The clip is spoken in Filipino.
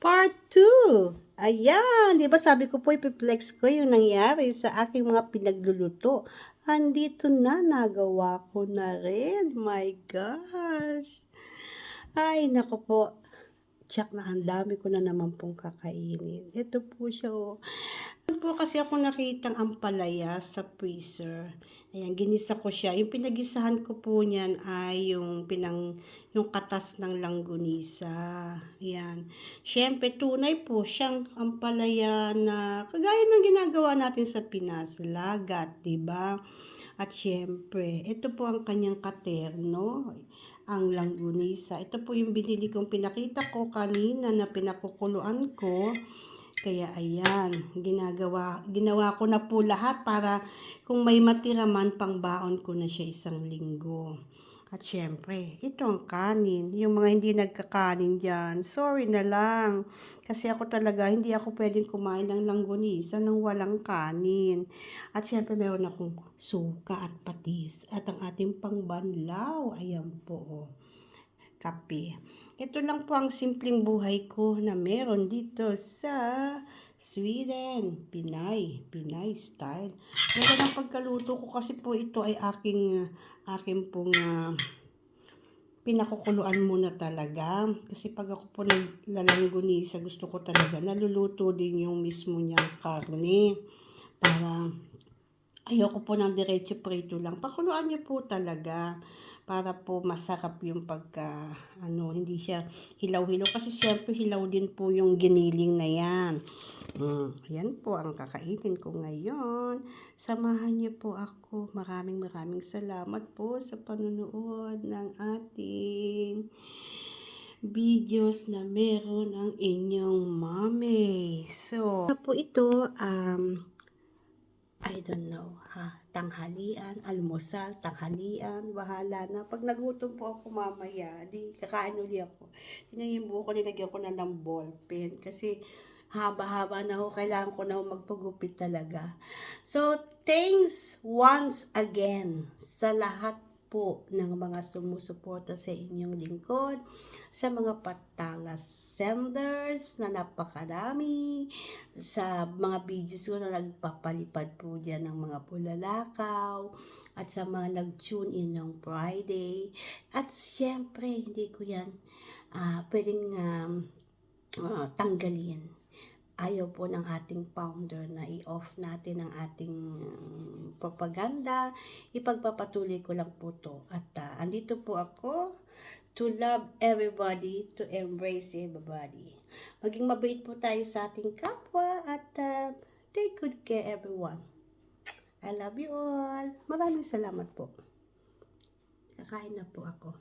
Part 2. Ayan, di ba sabi ko po ipiplex ko yung nangyari sa aking mga pinagluluto. Andito na, nagawa ko na rin. My gosh. Ay, nako po. Tsak na ang dami ko na naman pong kakainin. Ito po siya, oh. Meron po kasi ako nakitang ampalaya sa freezer. Ayan, ginisa ko siya. Yung pinagisahan ko po niyan ay yung katas ng langgunisa. Ayan. Siyempre, tunay po siyang ampalaya na kagaya ng ginagawa natin sa Pinas, lagat, 'di ba? At siyempre, ito po ang kanyang katerno, ang langgunisa. Ito po yung binili kong pinakita ko kanina na pinakukuluan ko. Kaya ayan, ginawa ko na po lahat para kung may matira man pangbaon ko na siya isang linggo. At syempre, ito ang kanin. Yung mga hindi nagkakanin dyan, sorry na lang. Kasi ako talaga, hindi ako pwedeng kumain ng langgunisa nang walang kanin. At syempre, meron akong suka at patis. At ang ating pangbanlaw, ayan po, oh, kape. Ito lang po ang simpleng buhay ko na meron dito sa Sweden, Pinay style. Ganda ng pagkaluto ko kasi po ito ay aking pong pinakukuluan muna talaga. Kasi pag ako po naglalanggunisa, gusto ko talaga naluluto din yung mismo niyang karne. Para ayoko po ng diretso prito lang. Pakuluan niyo po talaga para po masarap yung hindi siya hilaw-hilaw. Kasi syempre hilaw din po yung giniling na yan. Ayan po ang kakainin ko ngayon. Samahan niyo po ako. Maraming salamat po sa panunood ng ating videos na meron ang inyong mommy. So, po ito, I don't know, tanghalian, almusal, tanghalian, bahala na. Pag nagutom po ako mamaya, di kakain uli ako. Tingnan yung buhok ko, nilagyan ko na ng ballpen kasi haba-haba na ako, kailangan ko na magpagupit talaga. So, thanks once again sa lahat po ng mga sumusuporta sa inyong lingkod, sa mga patalas senders na napakarami, sa mga videos ko na nagpapalipad po dyan ng mga bulalakaw, at sa mga nag-tune in ng Friday. At syempre, hindi ko yan pwedeng tanggalin. Ayaw po ng ating founder na i-off natin ang ating propaganda. Ipagpapatuloy ko lang po to. At andito po ako to love everybody, to embrace everybody. Maging mabait po tayo sa ating kapwa at take good care everyone. I love you all. Maraming salamat po. Kakain na po ako.